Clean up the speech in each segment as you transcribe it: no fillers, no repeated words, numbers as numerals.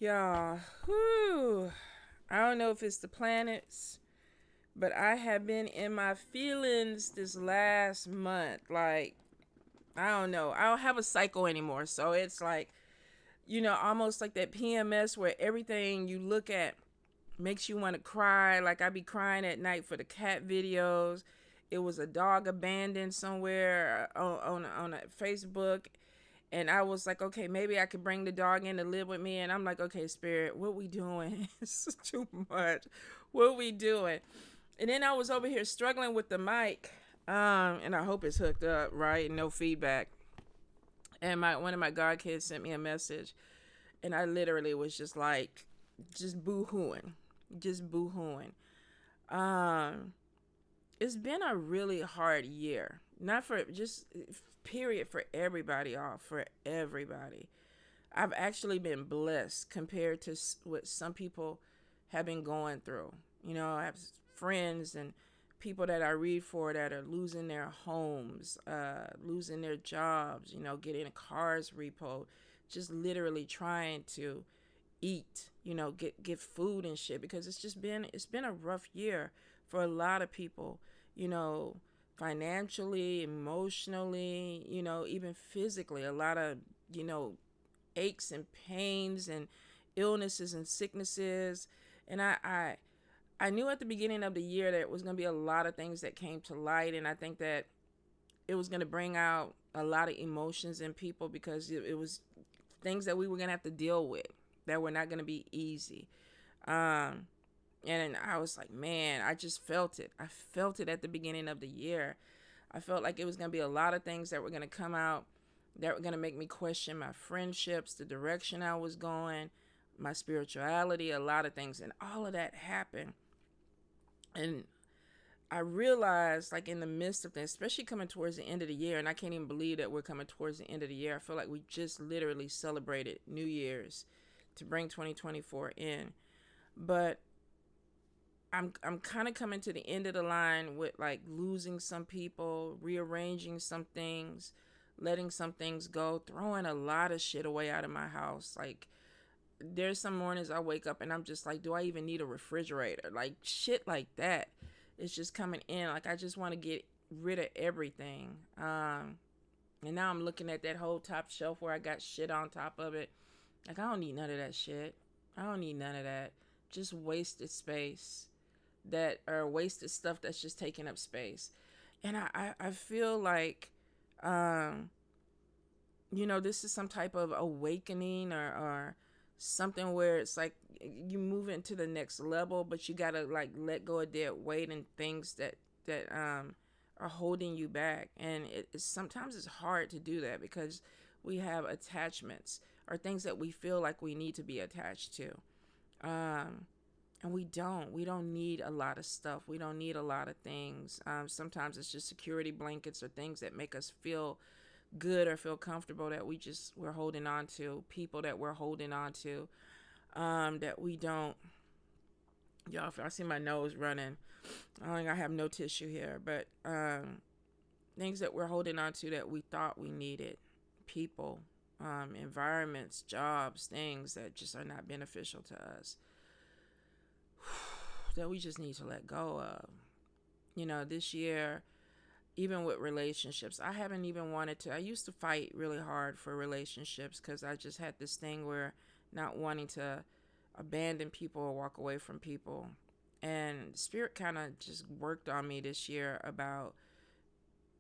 Y'all, whew. I don't know if it's the planets, but I have been in my feelings this last month. Like, I don't know. I don't have a cycle anymore. So it's like, almost like that PMS where everything you look at makes you want to cry. Like, I be crying at night for the cat videos. It was a dog abandoned somewhere on a Facebook, and I was like, okay, maybe I could bring the dog in to live with me. And I'm like, okay, spirit, what we doing? It's too much. What we doing? And then I was over here struggling with the mic, and I hope it's hooked up right, no feedback. And my one of my god kids sent me a message, and I literally was just like, just boo-hooing, just boo-hooing. Um, it's been a really hard year, not for just period for everybody, off for everybody. I've actually been blessed compared to what some people have been going through. I have friends and people that I read for that are losing their homes, losing their jobs, getting cars repoed, just literally trying to eat, get food and shit, because it's been a rough year for a lot of people, you know, financially, emotionally, even physically. A lot of, you know, aches and pains and illnesses and sicknesses. And I knew at the beginning of the year that it was going to be a lot of things that came to light. And I think that it was going to bring out a lot of emotions in people, because it was things that we were going to have to deal with that were not going to be easy. Um, and I was like, man, I just felt it. I felt it at the beginning of the year. I felt like it was going to be a lot of things that were going to come out that were going to make me question my friendships, the direction I was going, my spirituality, a lot of things. And all of that happened. And I realized, like, in the midst of things, especially coming towards the end of the year, and I can't even believe that we're coming towards the end of the year. I feel like we just literally celebrated New Year's to bring 2024 in. But I'm kind of coming to the end of the line with, like, losing some people, rearranging some things, letting some things go, throwing a lot of shit away out of my house. Like, there's some mornings I wake up and I'm just like, do I even need a refrigerator? Like, shit like that. It's just coming in. Like, I just want to get rid of everything. And now I'm looking at that whole top shelf where I got shit on top of it. Like, I don't need none of that shit. I don't need none of that. Just wasted space, that or wasted stuff that's just taking up space. And I feel like, um, this is some type of awakening, or something where it's like you move into the next level, but you gotta, like, let go of dead weight and things that are holding you back. And sometimes it's hard to do that because we have attachments or things that we feel like we need to be attached to. Um, and we don't need a lot of stuff. We don't need a lot of things. Sometimes it's just security blankets or things that make us feel good or feel comfortable, that we're holding on to, people that we're holding on to, that we don't. Y'all, if I see my nose running, I think I have no tissue here, but things that we're holding on to that we thought we needed, people, environments, jobs, things that just are not beneficial to us, that we just need to let go of. This year, even with relationships, I haven't even wanted to. I used to fight really hard for relationships because I just had this thing where not wanting to abandon people or walk away from people. And Spirit kind of just worked on me this year about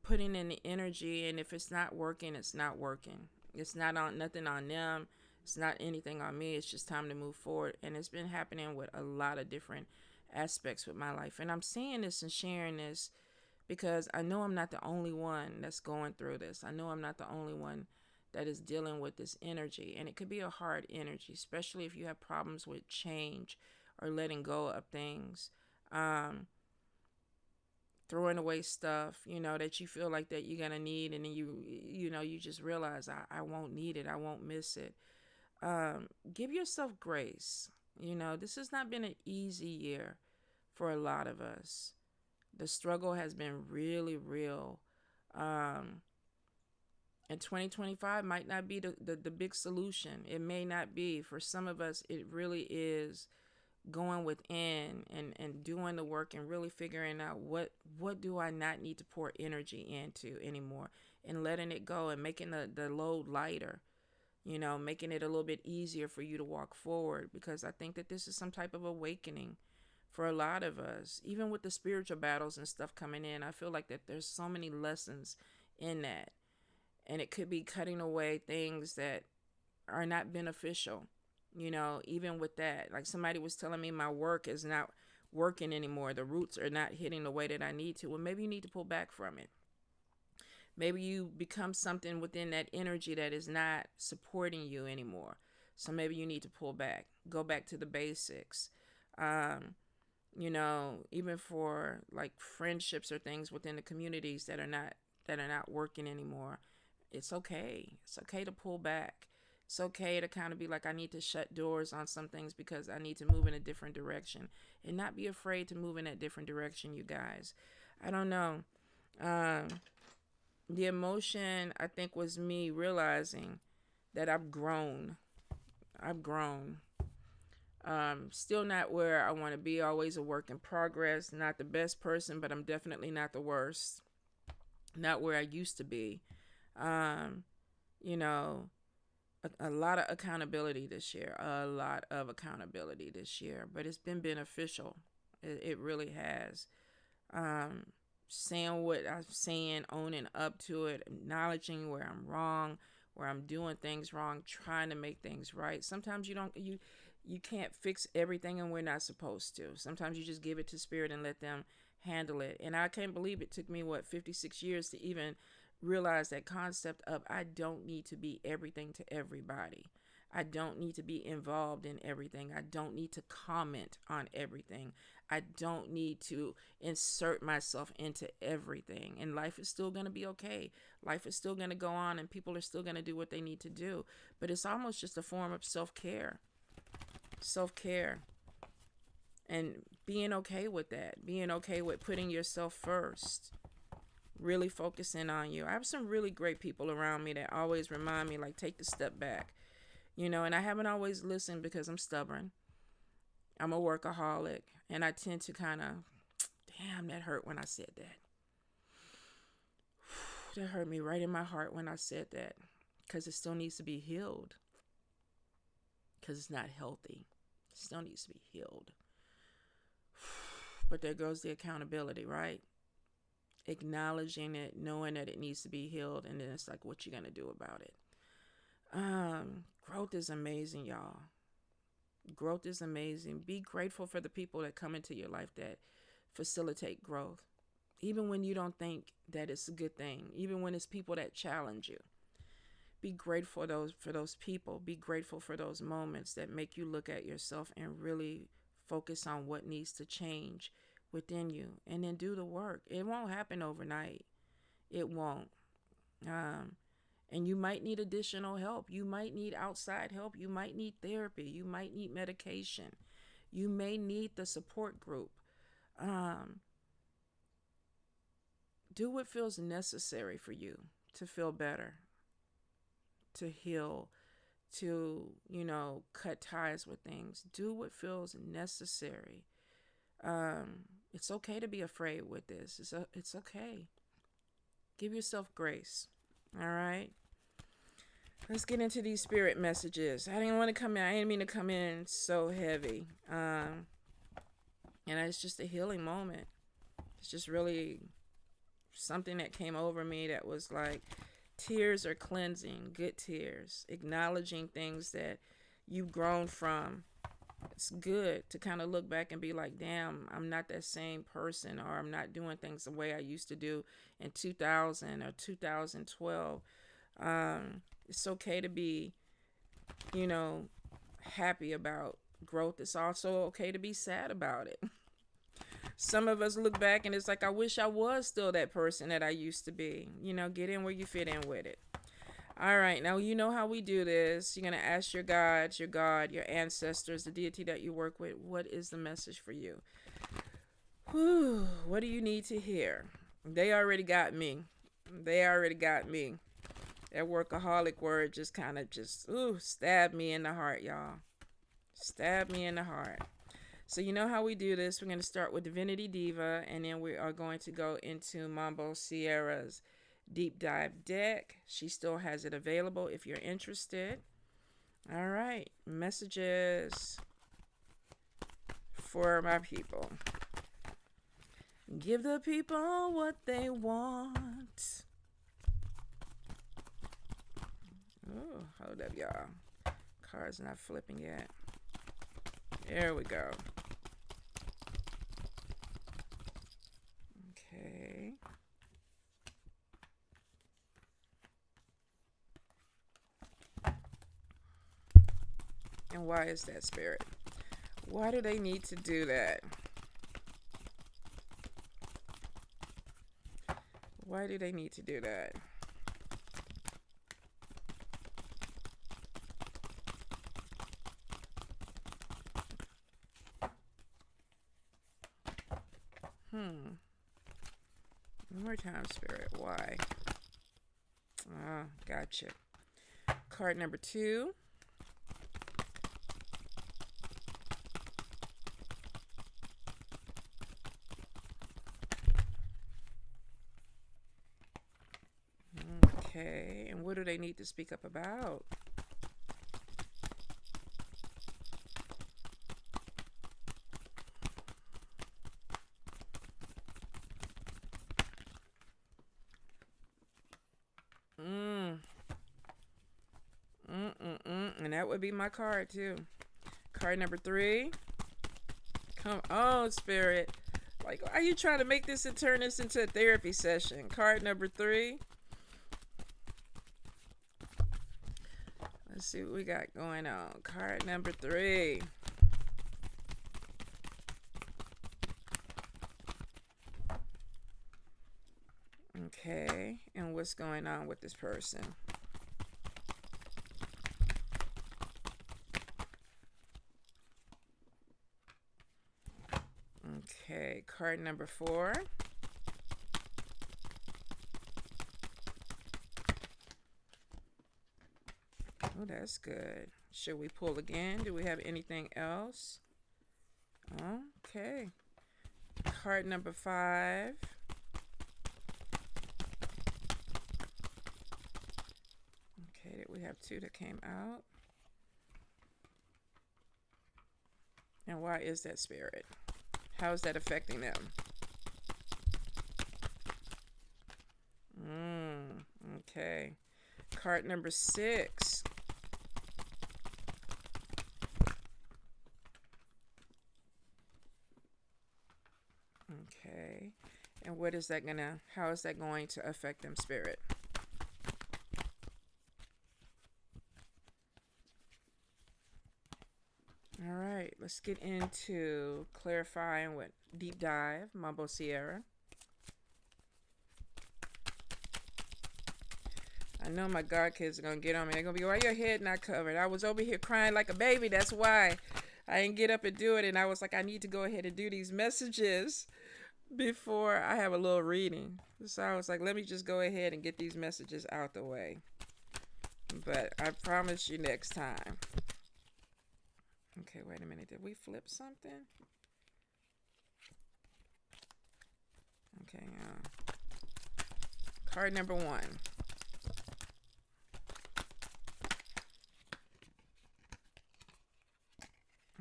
putting in the energy, and if it's not working, it's not working. It's not on nothing on them. It's not anything on me. It's just time to move forward. And it's been happening with a lot of different aspects with my life. And I'm saying this and sharing this because I know I'm not the only one that's going through this. I know I'm not the only one that is dealing with this energy. And it could be a hard energy, especially if you have problems with change or letting go of things. Throwing away stuff, that you feel like that you're going to need. And then you just realize, I won't need it. I won't miss it. Give yourself grace. This has not been an easy year for a lot of us. The struggle has been really real. Um, And 2025 might not be the big solution. It may not be. For some of us, it really is going within and doing the work and really figuring out what do I not need to pour energy into anymore, and letting it go and making the load lighter, making it a little bit easier for you to walk forward, because I think that this is some type of awakening for a lot of us. Even with the spiritual battles and stuff coming in, I feel like that there's so many lessons in that, and it could be cutting away things that are not beneficial. Even with that, like somebody was telling me my work is not working anymore. The roots are not hitting the way that I need to. Well, maybe you need to pull back from it. Maybe you become something within that energy that is not supporting you anymore. So maybe you need to pull back, go back to the basics. Even for like friendships or things within the communities that are not working anymore. It's okay. It's okay to pull back. It's okay to kind of be like, I need to shut doors on some things because I need to move in a different direction, and not be afraid to move in that different direction, you guys. I don't know. Um, the emotion, I think, was me realizing that I've grown. I've grown. Still not where I want to be, always a work in progress. Not the best person, but I'm definitely not the worst. Not where I used to be. Um, you know, a lot of accountability this year. A lot of accountability this year. But it's been beneficial. It really has. Um, Saying what I'm saying, owning up to it, acknowledging where I'm wrong, where I'm doing things wrong, trying to make things right. Sometimes you can't fix everything, and we're not supposed to. Sometimes you just give it to spirit and let them handle it. And I can't believe it took me 56 years to even realize that concept of I don't need to be everything to everybody. I don't need to be involved in everything. I don't need to comment on everything. I don't need to insert myself into everything. And life is still going to be okay. Life is still going to go on, and people are still going to do what they need to do. But it's almost just a form of self-care. Self-care. And being okay with that. Being okay with putting yourself first. Really focusing on you. I have some really great people around me that always remind me, like, take the step back. And I haven't always listened because I'm stubborn. I'm a workaholic, and I tend to kind of, damn, that hurt when I said that. That hurt me right in my heart when I said that, because it still needs to be healed, because it's not healthy. It still needs to be healed. But there goes the accountability, right? Acknowledging it, knowing that it needs to be healed, and then it's like, what you gonna do about it? Growth is amazing, y'all. Growth is amazing. Be grateful for the people that come into your life that facilitate growth. Even when you don't think that it's a good thing. Even when it's people that challenge you. Be grateful for those people. Be grateful for those moments that make you look at yourself and really focus on what needs to change within you. And then do the work. It won't happen overnight. It won't. And you might need additional help. You might need outside help. You might need therapy. You might need medication. You may need the support group. Do what feels necessary for you to feel better, to heal, to, cut ties with things. Do what feels necessary. It's okay to be afraid with this. It's okay. Give yourself grace. All right. Let's get into these spirit messages. I didn't mean to come in so heavy. And it's just a healing moment. It's just really something that came over me that was like, tears are cleansing, good tears, acknowledging things that you've grown from. It's good to kind of look back and be like, damn, I'm not that same person, or I'm not doing things the way I used to do in 2000 or 2012. It's okay to be, happy about growth. It's also okay to be sad about it. Some of us look back and it's like, I wish I was still that person that I used to be. Get in where you fit in with it. All right, now you know how we do this. You're going to ask your gods, your God, your ancestors, the deity that you work with, what is the message for you? What do you need to hear? They already got me. That workaholic word just kind of just, ooh, stabbed me in the heart, y'all. Stabbed me in the heart. So you know how we do this. We're going to start with Divinity Diva, and then we are going to go into Mambo Sierra's deep dive deck. She still has it available if you're interested. All right. Messages for my people. Give the people what they want. Oh, hold up, y'all. Card's not flipping yet. There we go. Okay. And why is that, Spirit? Why do they need to do that? Why do they need to do that? One more time, Spirit. Why? Ah, gotcha. Card number 2. Okay, and what do they need to speak up about? And that would be my card too. Card number 3. Come on, Spirit. Like, are you trying to make this and turn this into a therapy session? Card number 3. Let's see what we got going on. Card number 3. Okay, and what's going on with this person? Okay, card number 4. Oh, that's good. Should we pull again? Do we have anything else? Okay. Card number 5. Okay, we have 2 that came out. And why is that, Spirit? How is that affecting them? Okay. Card number 6. Okay. And what is that gonna, how is that going to affect them, Spirit? All right, let's get into clarifying what deep dive, Mambo Sierra. I know my god kids are gonna get on me. They're gonna be, why your head not covered? I was over here crying like a baby. That's why I didn't get up and do it. And I was like, I need to go ahead and do these messages before I have a little reading. So I was like, let me just go ahead and get these messages out the way. But I promise you next time. Okay, wait a minute. Did we flip something? Okay, card number 1.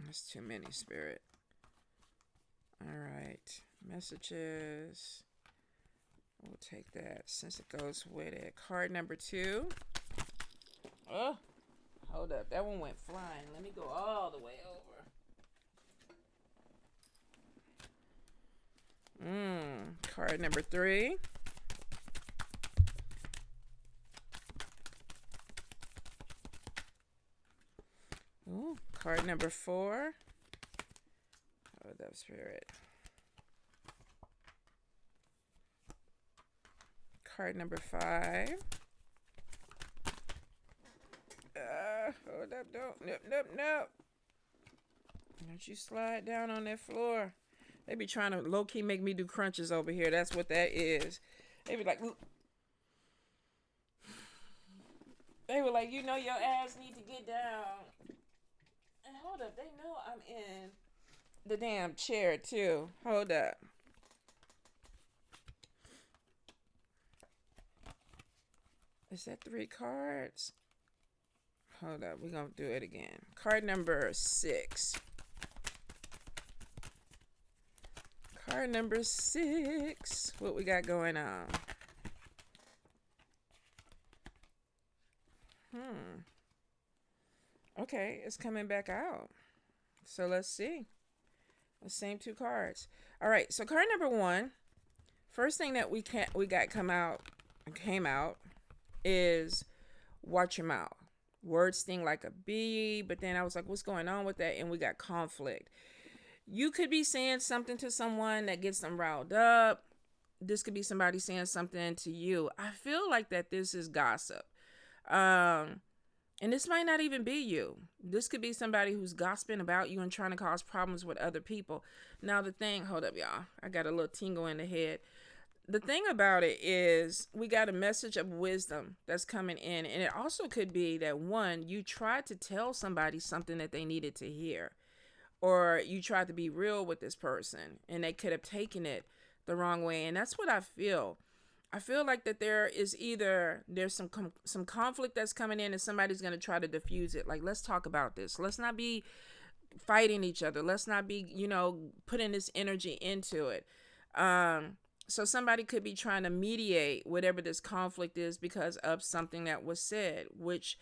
That's too many, Spirit. All right, messages. We'll take that since it goes with it. Card number 2. Oh, hold up. That one went flying. Let me go all the way over. Card number 3. Ooh, card number 4. Hold up, Spirit. Card number 5. Hold up, nope. Don't you slide down on that floor. They be trying to low-key make me do crunches over here. That's what that is. They be like, They were like, you know, your ass need to get down. And hold up, they know I'm in the damn chair too. Hold up. Is that 3 cards? Hold up, we're gonna do it again. Card number 6. Card number 6. What we got going on? Okay, it's coming back out. So let's see. The same 2 cards. All right, so card number 1. First thing that we got came out is watch your mouth. Words sting like a bee, but then I was like, what's going on with that? And we got conflict. You could be saying something to someone that gets them riled up. This could be somebody saying something to you. I feel like that this is gossip. And this might not even be you. This could be somebody who's gossiping about you and trying to cause problems with other people. Now the thing, hold up, y'all. I got a little tingle in the head. The thing about it is we got a message of wisdom that's coming in. And it also could be that, one, you tried to tell somebody something that they needed to hear. Or you tried to be real with this person and they could have taken it the wrong way. And that's what I feel. I feel like that there's some conflict that's coming in and somebody's going to try to diffuse it. Like, let's talk about this. Let's not be fighting each other. Let's not be, putting this energy into it. So somebody could be trying to mediate whatever this conflict is because of something that was said, which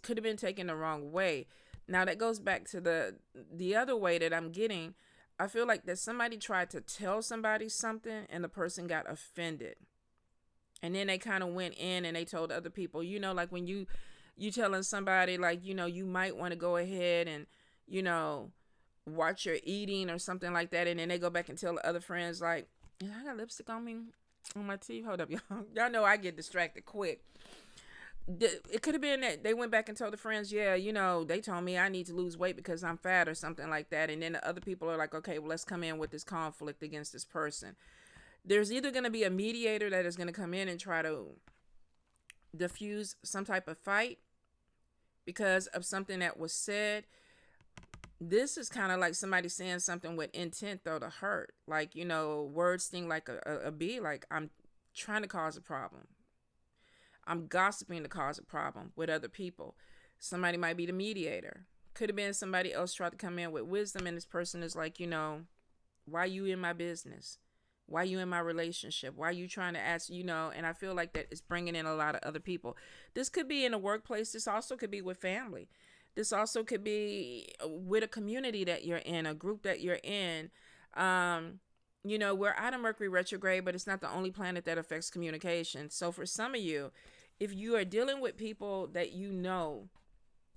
could have been taken the wrong way. Now that goes back to the other way that I'm getting. I feel like that somebody tried to tell somebody something and the person got offended. And then they kind of went in and they told other people, like when you telling somebody like, you might want to go ahead and, watch your eating or something like that. And then they go back and tell the other friends like, I got lipstick on me on my teeth. Hold up, y'all. Y'all know I get distracted quick. It could have been that they went back and told the friends, yeah, they told me I need to lose weight because I'm fat or something like that. And then the other people are like, okay, well, let's come in with this conflict against this person. There's either going to be a mediator that is going to come in and try to diffuse some type of fight because of something that was said. This is kind of like somebody saying something with intent, though, to hurt. Like, words sting like a bee. Like, I'm trying to cause a problem. I'm gossiping to cause a problem with other people. Somebody might be the mediator. Could have been somebody else tried to come in with wisdom, and this person is like, why you in my business? Why you in my relationship? Why you trying to ask, and I feel like that is bringing in a lot of other people. This could be in a workplace. This also could be with family. This also could be with a community that you're in, a group that you're in. We're out of Mercury retrograde, but it's not the only planet that affects communication. So for some of you, if you are dealing with people that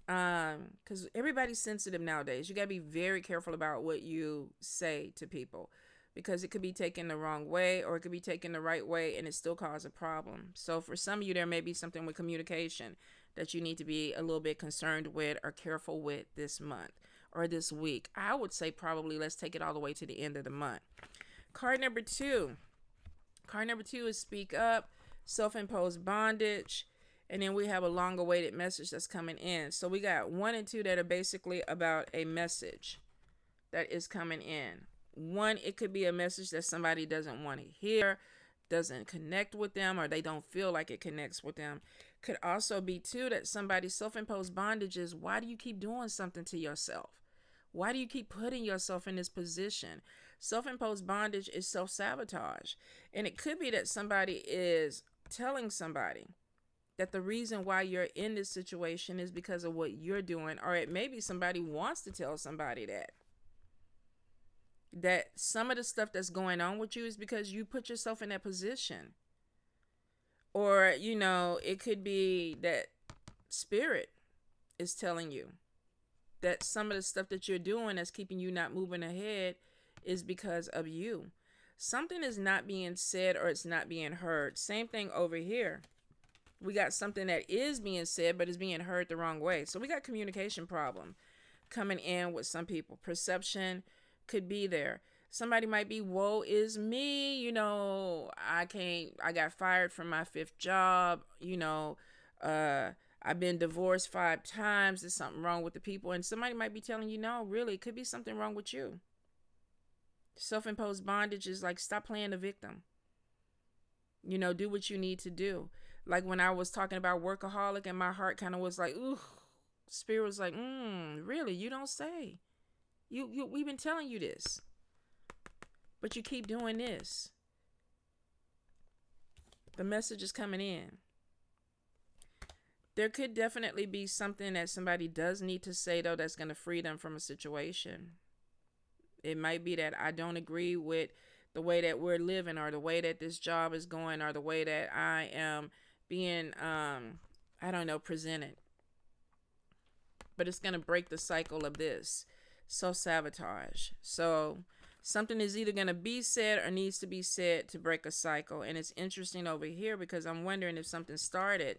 because everybody's sensitive nowadays, you got to be very careful about what you say to people because it could be taken the wrong way or it could be taken the right way and it still cause a problem. So for some of you, there may be something with communication that you need to be a little bit concerned with or careful with this month or this week. I would say probably let's take it all the way to the end of the month. Card number 2. Card number 2 is speak up, self-imposed bondage. And then we have a long awaited message that's coming in. So we got 1 and 2 that are basically about a message that is coming in. 1, it could be a message that somebody doesn't want to hear, doesn't connect with them, or they don't feel like it connects with them. Could also be 2 that somebody's self-imposed bondage is, why do you keep doing something to yourself? Why do you keep putting yourself in this position? Self-imposed bondage is self-sabotage. And it could be that somebody is telling somebody that the reason why you're in this situation is because of what you're doing. Or it may be somebody wants to tell somebody that some of the stuff that's going on with you is because you put yourself in that position. Or, it could be that spirit is telling you that some of the stuff that you're doing that's keeping you not moving ahead is because of you. Something is not being said or it's not being heard. Same thing over here. We got something that is being said but is being heard the wrong way. So we got communication problem coming in with some people. Perception could be there. Somebody might be, woe is me, I got fired from my 5th job, I I've been divorced 5 times. There's something wrong with the people. And somebody might be telling you, no, really, it could be something wrong with you. Self-imposed bondage is like, stop playing the victim. Do what you need to do. Like when I was talking about workaholic and my heart kind of was like, ooh, spirit was like, really? You don't say. We've been telling you this. But you keep doing this. The message is coming in. There could definitely be something that somebody does need to say, though, that's going to free them from a situation. It might be that I don't agree with the way that we're living, or the way that this job is going, or the way that I am being, presented. But it's going to break the cycle of this self-sabotage. So something is either going to be said or needs to be said to break a cycle. And it's interesting over here because I'm wondering if something started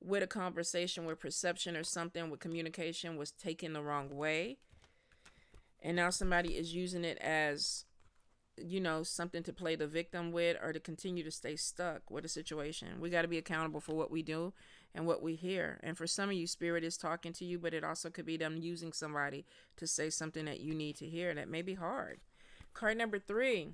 with a conversation where perception or something with communication was taken the wrong way. And now somebody is using it as, something to play the victim with, or to continue to stay stuck with a situation. We got to be accountable for what we do and what we hear. And for some of you, spirit is talking to you, but it also could be them using somebody to say something that you need to hear. That may be hard. Card number 3.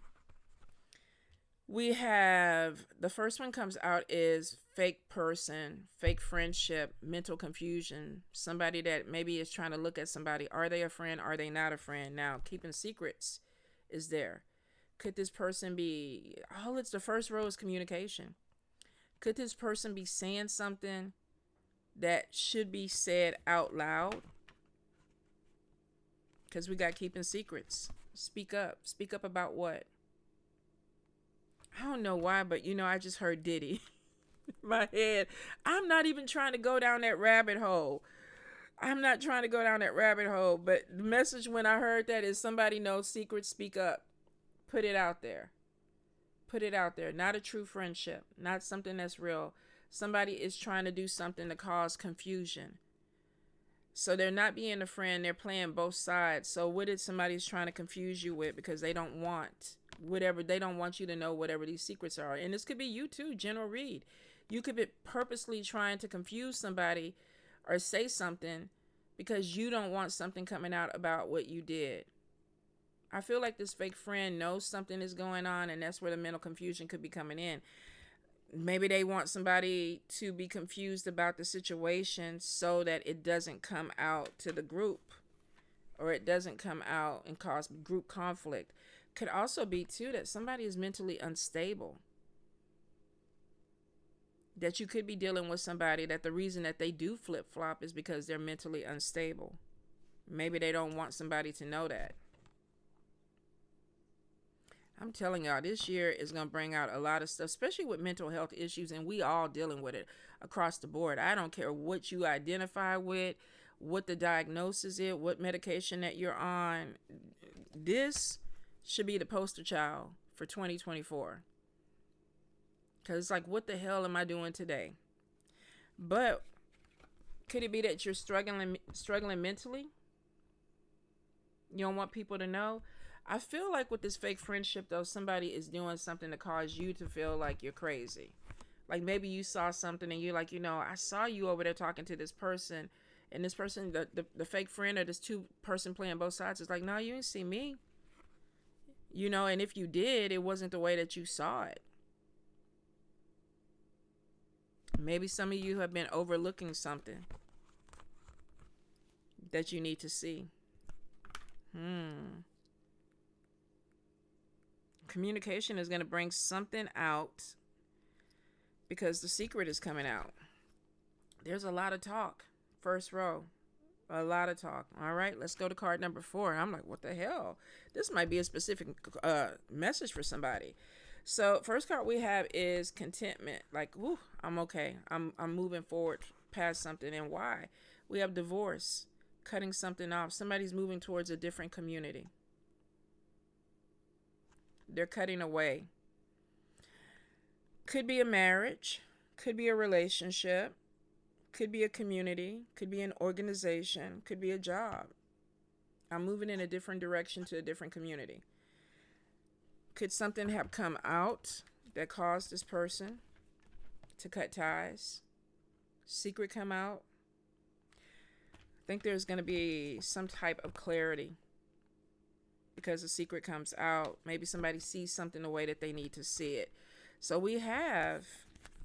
We have, the first one comes out is fake person, fake friendship, mental confusion. Somebody that maybe is trying to look at somebody. Are they a friend? Are they not a friend? Now, keeping secrets is there. Could this person be, it's the first row is communication. Could this person be saying something that should be said out loud? Because we got keeping secrets. Speak up. Speak up about what? I don't know why, but I just heard Diddy in my head. I'm not even trying to go down that rabbit hole. But the message when I heard that is, somebody knows secrets, speak up. Put it out there. Not a true friendship. Not something that's real. Somebody is trying to do something to cause confusion. So they're not being a friend. They're playing both sides. So what is somebody's trying to confuse you with? Because they don't want they don't want you to know whatever these secrets are. And this could be you too, general read. You could be purposely trying to confuse somebody or say something because you don't want something coming out about what you did. I feel like this fake friend knows something is going on, and that's where the mental confusion could be coming in. Maybe they want somebody to be confused about the situation so that it doesn't come out to the group, or it doesn't come out and cause group conflict. Could also be too that somebody is mentally unstable. That you could be dealing with somebody that the reason that they do flip-flop is because they're mentally unstable. Maybe they don't want somebody to know that. I'm telling y'all, this year is going to bring out a lot of stuff, especially with mental health issues, and we all dealing with it across the board. I don't care what you identify with, what the diagnosis is, what medication that you're on. This should be the poster child for 2024. Because it's like, what the hell am I doing today? But could it be that you're struggling mentally? You don't want people to know? I feel like with this fake friendship, though, somebody is doing something to cause you to feel like you're crazy. Like maybe you saw something and you're like, I saw you over there talking to this person, and this person, the fake friend, or this two person playing both sides, is like, no, you didn't see me. And if you did, it wasn't the way that you saw it. Maybe some of you have been overlooking something that you need to see. Communication is going to bring something out because the secret is coming out. There's a lot of talk. First row. A lot of talk. All right, let's go to card number 4. I'm like, what the hell? This might be a specific message for somebody. So first card we have is contentment. Like, whoo, I'm okay. I'm moving forward past something. And why? We have divorce. Cutting something off. Somebody's moving towards a different community. They're cutting away. Could be a marriage. Could be a relationship. Could be a community. Could be an organization. Could be a job. I'm moving in a different direction to a different community. Could something have come out that caused this person to cut ties? Secret come out. I think there's going to be some type of clarity because the secret comes out. Maybe somebody sees something the way that they need to see it. So we have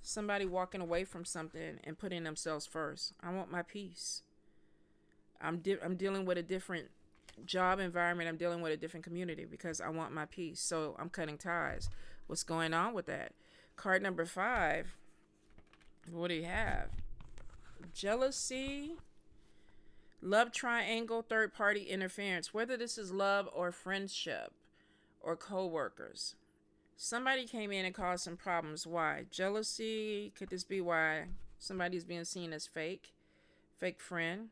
somebody walking away from something and putting themselves first. I want my peace. I'm dealing with a different job environment. I'm dealing with a different community because I want my peace. So I'm cutting ties. What's going on with that? Card number 5. What do you have? Jealousy, love triangle, third party interference. Whether this is love or friendship or co-workers. Somebody came in and caused some problems. Why? Jealousy. Could this be why somebody's being seen as fake? Fake friend.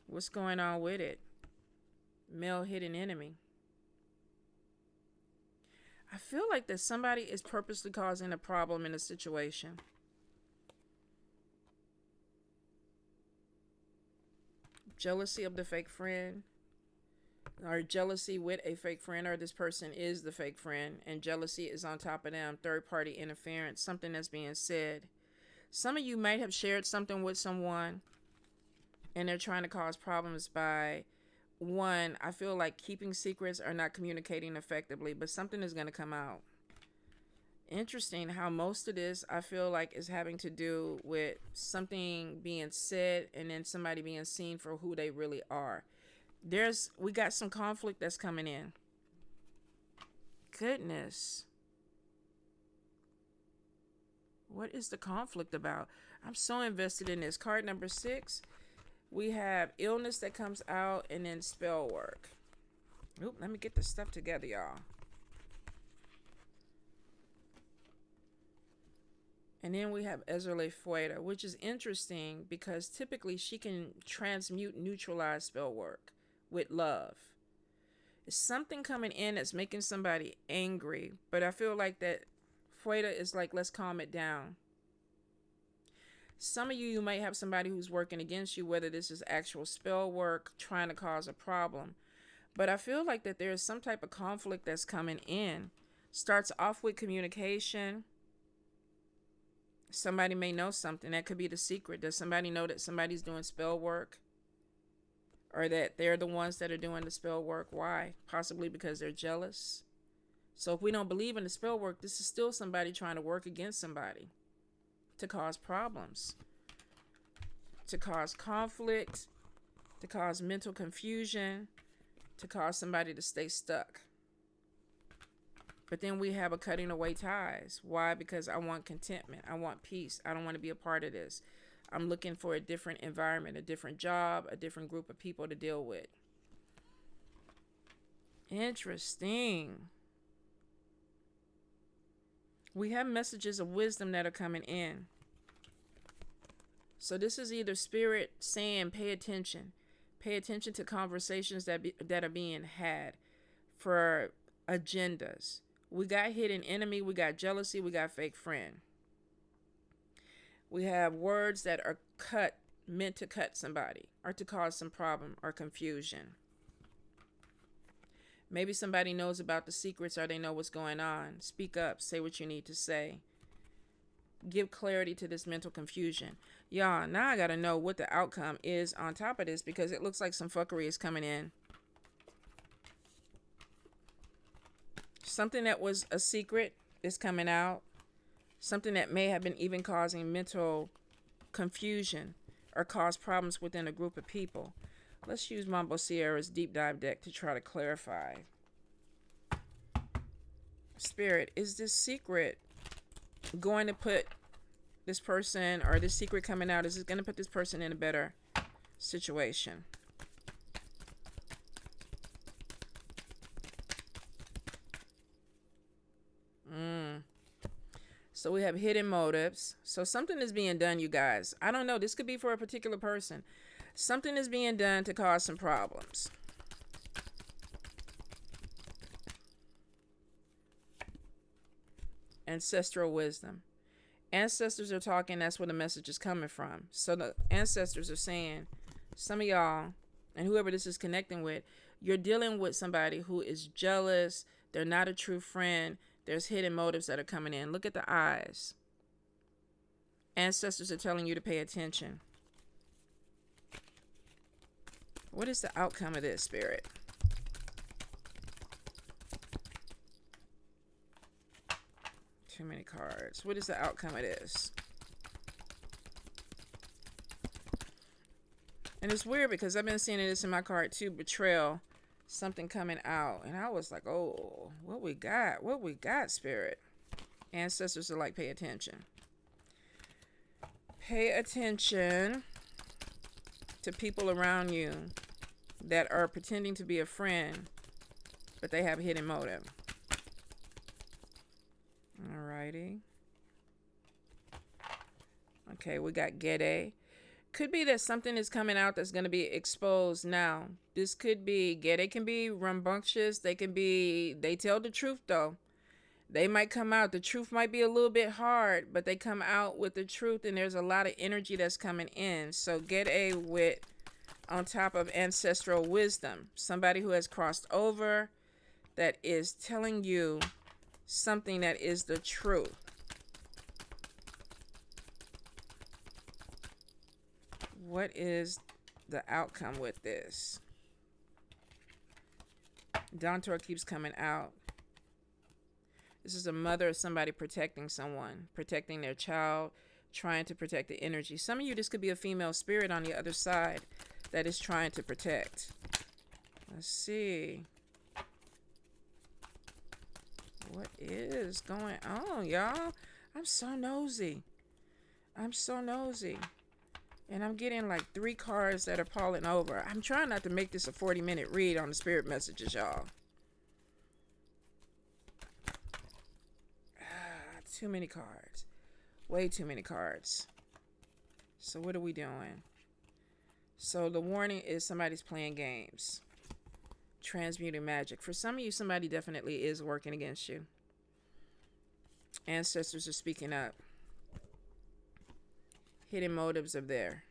What's going on with it? Male hidden enemy. I feel like that somebody is purposely causing a problem in a situation. Jealousy of the fake friend, or jealousy with a fake friend, or this person is the fake friend and jealousy is on top of them. Third party interference, something that's being said. Some of you might have shared something with someone and they're trying to cause problems by, one, I feel like keeping secrets or not communicating effectively, but something is going to come out. Interesting how most of this I feel like is having to do with something being said and then somebody being seen for who they really are. We got some conflict that's coming in. Goodness. What is the conflict about? I'm so invested in this. Card number 6. We have illness that comes out and then spell work. Oop, let me get this stuff together, y'all. And then we have Ezerle Fueda, which is interesting because typically she can transmute, neutralize spell work with love. It's something coming in that's making somebody angry, but I feel like that Fueda is like, let's calm it down. Some of you might have somebody who's working against you, whether this is actual spell work, trying to cause a problem. But I feel like that there is some type of conflict that's coming in. Starts off with communication. Somebody may know something. That could be the secret. Does somebody know that somebody's doing spell work? Or that they're the ones that are doing the spell work? Why? Possibly because they're jealous. So if we don't believe in the spell work, this is still somebody trying to work against somebody to cause problems, to cause conflict, to cause mental confusion, to cause somebody to stay stuck. But then we have a cutting away ties. Why? Because I want contentment. I want peace. I don't want to be a part of this. I'm looking for a different environment, a different job, a different group of people to deal with. Interesting. We have messages of wisdom that are coming in. So this is either spirit saying, pay attention. Pay attention to conversations that are being had for agendas. We got hidden enemy, we got jealousy, we got fake friend. We have words that are meant to cut somebody or to cause some problem or confusion. Maybe somebody knows about the secrets or they know what's going on. Speak up, say what you need to say. Give clarity to this mental confusion. Y'all, now I gotta know what the outcome is on top of this because it looks like some fuckery is coming in. Something that was a secret is coming out. Something that may have been even causing mental confusion or cause problems within a group of people. Let's use Mambo Sierra's deep dive deck to try to clarify. Spirit, is this secret going to put this person, or this secret coming out, is it going to put this person in a better situation? So we have hidden motives. So something is being done, you guys. I don't know. This could be for a particular person. Something is being done to cause some problems. Ancestral wisdom. Ancestors are talking. That's where the message is coming from. So the ancestors are saying, some of y'all, and whoever this is connecting with, you're dealing with somebody who is jealous. They're not a true friend. There's hidden motives that are coming in. Look at the eyes. Ancestors are telling you to pay attention. What is the outcome of this, Spirit? Too many cards. What is the outcome of this? And it's weird because I've been seeing this in my card too. Betrayal. Something coming out. And I was like, oh, what we got? What we got, Spirit? Ancestors are like, pay attention. Pay attention to people around you that are pretending to be a friend, but they have a hidden motive. Alrighty. Okay, we got Gede. Could be that something is coming out that's going to be exposed now. This could be, Gede can be rambunctious. They tell the truth though. They might come out. The truth might be a little bit hard, but they come out with the truth, and there's a lot of energy that's coming in. So Gede with on top of ancestral wisdom. Somebody who has crossed over that is telling you something that is the truth. What is the outcome with this? Dawntor keeps coming out. This is a mother or somebody protecting someone, protecting their child, trying to protect the energy. Some of you, this could be a female spirit on the other side that is trying to protect. Let's see. What is going on, y'all? I'm so nosy. I'm so nosy. And I'm getting like 3 cards that are falling over. I'm trying not to make this a 40-minute read on the spirit messages, y'all. Too many cards. Way too many cards. So what are we doing? So the warning is somebody's playing games. Transmuting magic. For some of you, somebody definitely is working against you. Ancestors are speaking up. Hidden motives are there.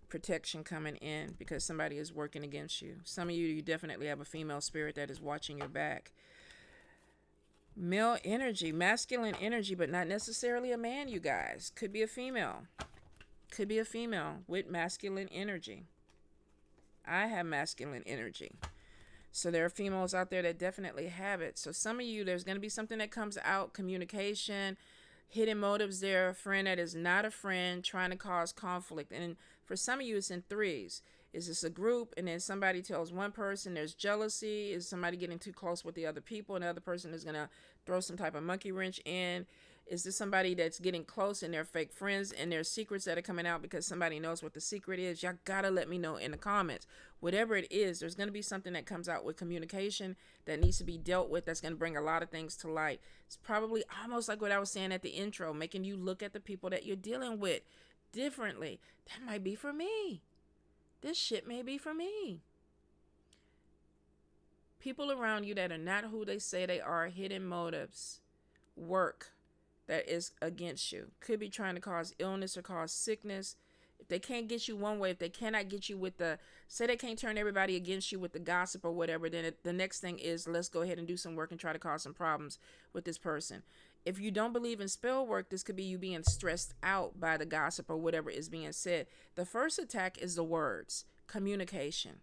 Protection coming in because somebody is working against you. Some of you definitely have a female spirit that is watching your back. Male energy, masculine energy, but not necessarily a man, you guys. Could be a female. Could be a female with masculine energy. I have masculine energy. So there are females out there that definitely have it. So some of you, there's going to be something that comes out, communication, hidden motives there, a friend that is not a friend, trying to cause conflict. And for some of you, it's in threes. Is this a group? And then somebody tells one person there's jealousy. Is somebody getting too close with the other people? And the other person is going to throw some type of monkey wrench in. Is this somebody that's getting close and they're fake friends and there's secrets that are coming out because somebody knows what the secret is? Y'all got to let me know in the comments. Whatever it is, there's going to be something that comes out with communication that needs to be dealt with that's going to bring a lot of things to light. It's probably almost like what I was saying at the intro, making you look at the people that you're dealing with differently. That might be for me. This shit may be for me. People around you that are not who they say they are, hidden motives, work that is against you. Could be trying to cause illness or cause sickness. If they can't get you one way, if they cannot get you with say they can't turn everybody against you with the gossip or whatever, then the next thing is let's go ahead and do some work and try to cause some problems with this person. If you don't believe in spell work, this could be you being stressed out by the gossip or whatever is being said. The first attack is the words, communication.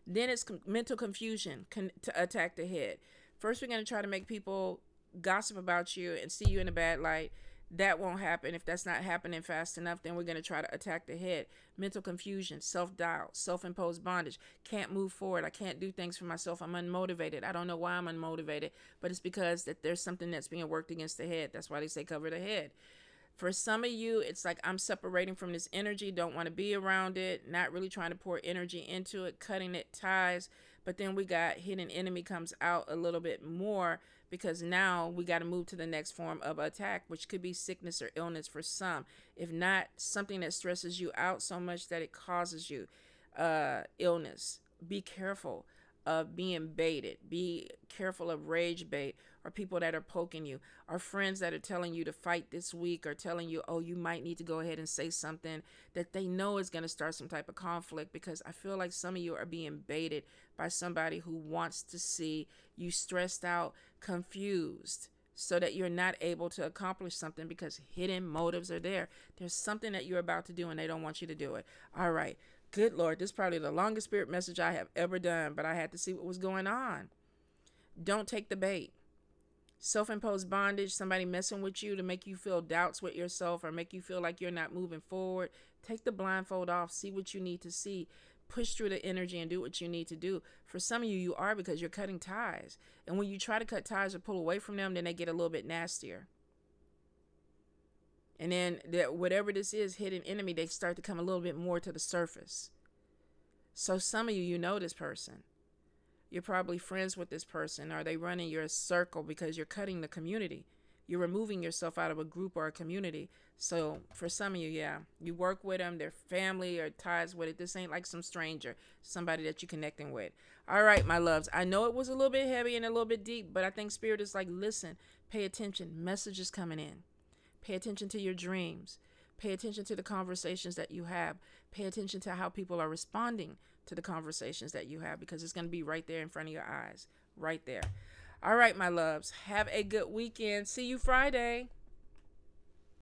Then it's mental confusion to attack the head. First, we're going to try to make people gossip about you and see you in a bad light. That won't happen. If that's not happening fast enough, then we're going to try to attack the head. Mental confusion, self-doubt, self-imposed bondage. Can't move forward. I can't do things for myself. I'm unmotivated. I don't know why I'm unmotivated, but it's because that there's something that's being worked against the head. That's why they say cover the head. For some of you, it's like I'm separating from this energy, don't want to be around it, not really trying to pour energy into it, cutting it ties. But then we got hidden enemy comes out a little bit more because now we got to move to the next form of attack, which could be sickness or illness for some. If not, something that stresses you out so much that it causes you illness. Be careful of being baited. Be careful of rage bait or people that are poking you, or friends that are telling you to fight this week, or telling you, oh, you might need to go ahead and say something that they know is going to start some type of conflict, because I feel like some of you are being baited by somebody who wants to see you stressed out, confused. so that you're not able to accomplish something because hidden motives are there. There's something that you're about to do and they don't want you to do it. All right. Good Lord, this is probably the longest spirit message I have ever done, but I had to see what was going on. Don't take the bait. Self-imposed bondage, somebody messing with you to make you feel doubts with yourself or make you feel like you're not moving forward. Take the blindfold off, see what you need to see. Push through the energy and do what you need to do. For some of you, you are, because you're cutting ties. And when you try to cut ties or pull away from them, then they get a little bit nastier. And then whatever this is, hidden enemy, they start to come a little bit more to the surface. So some of you, you know this person. You're probably friends with this person, or they run in your circle because you're cutting the community. You're removing yourself out of a group or a community. So for some of you, yeah, you work with them, their family or ties with it. This ain't like some stranger, somebody that you're connecting with. All right, my loves. I know it was a little bit heavy and a little bit deep, but I think Spirit is like, listen, pay attention. Messages coming in. Pay attention to your dreams. Pay attention to the conversations that you have. Pay attention to how people are responding to the conversations that you have, because it's going to be right there in front of your eyes. Right there. All right, my loves. Have a good weekend. See you Friday.